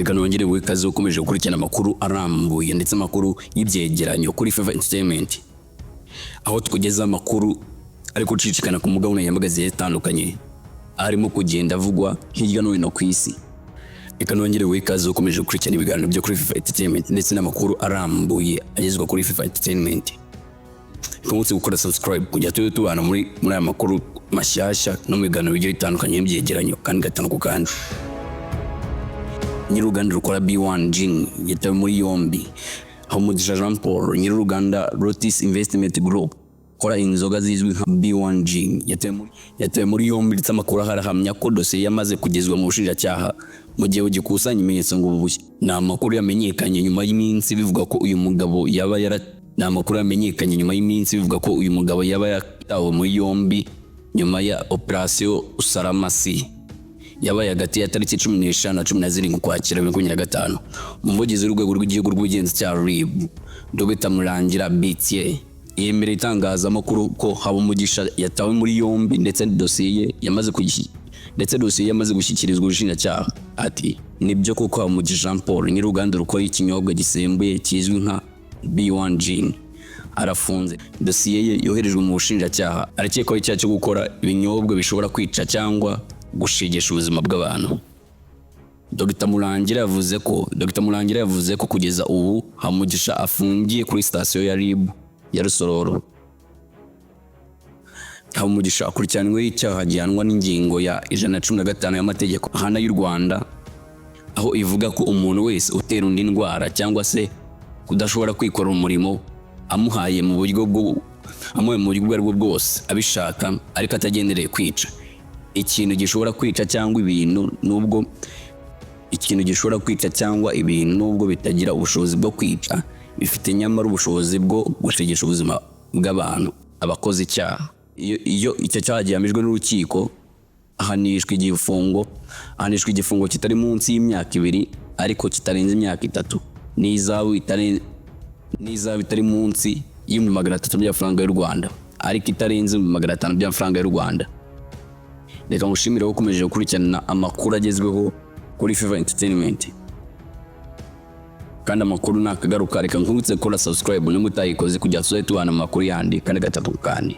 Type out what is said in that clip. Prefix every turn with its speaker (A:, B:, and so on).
A: Reka nongere wikaze ukomeje gukurikirana amakuru arambuye ndetse amakuru y'ibyegeranyo kuri Favor Entertainment, aho tukugeza amakuru ariko ucicikana ku mbuga nkoranyambaga zitandukanye arimo kugenda avugwa hirya no hino ku isi. Reka nongere wikaze ukomeje gukurikirana ibiganiro byo kuri Favor Entertainment ndetse n'amakuru arambuye agezwa kuri Favor Entertainment. Kumutse gukora subscribe kujya tubana muri aya makuru mashyashya no mu biganiro bigiye bitandukanye y'ibyegeranyo kandi gatanu ku kandi. Nyir'uruganda rukora B1 Gin yatawe muri yombi. Habumugisha Jean Paul nyir'uruganda Rotis Investment Group kora inzoga zizwi nka B1 Gin yatawe muri yombi ndetse amakuru harahamya ko dosiye yamaze kugezwa mu bushinjacyaha mu gihe ugikusanya ibimenyetso ngo bubushye. Ni amakuru yamenyekanye nyuma y'iminsi bivuga ko uyu mugabo yaba yatawe muri yombi nyuma ya operation Usaramasi yabaye hagati ya tariki 15 na 17 Ukwakira 2025. Umuvugizi w'urwego rw'igihugu rw'ubugenzacyaha RIB Dr. Murangira Bitiye yemereye itangazamakuru ko Habumugisha yatawe muri yombi ndetse dosiye yamaze gushyikirizwa ubushinjacyaha. Ati nibyo kuko Habumugisha Jean Paul nyir'uruganda rukora ikinyobwa gisembuye kizwi nka B1 Gin arafunze. Dosiye ye yoherejwe mu bushinjacyaha, arakekwaho icyaha cyo gukora ibinyobwa bishobora kwica cyangwa gushigesha ubuzima bw'abantu. Dr. Murangira yavuze ko kugeza ubu Habumugisha afungiye kuri sitasiyo ya RIB ya Rusororo. Habumugisha akurikiranyweho icyaha gihanwa n'ingingo ya 115 y'amategeko ahana y'u Rwanda, aho ivuga ko umuntu wese utera undi ndwara cyangwa se kudashobora kwikora umurimo amuhaye mu buryo ubwo aribwo bwose abishaka ariko atagendereye kwica ikintu gishobora kwica cyangwa ibintu nubwo bitagira ubushobozi bwo kwica bifite nyamara ubushobozi bwo gushegesha ubuzima bw'abantu abakoze icyaha. Iyo icyo cyaha gihamijwe n'urukiko ahanishwa igifungo kitari munsi y'imyaka 2 ariko kitarenze imyaka 3 n'izabu itari munsi y'300 by'amafaranga y'u Rwanda ariko itarenze 500 by'amafaranga y'u Rwanda. Reka mushimire ko ukomeje gukurikirana amakuru agezweho kuri Favor Entertainment, kandi amakuru nakagaruka reka nkubutse kora subscribe nimutayikoze kujya tubana amakuru yandi kandi gatatu kandi.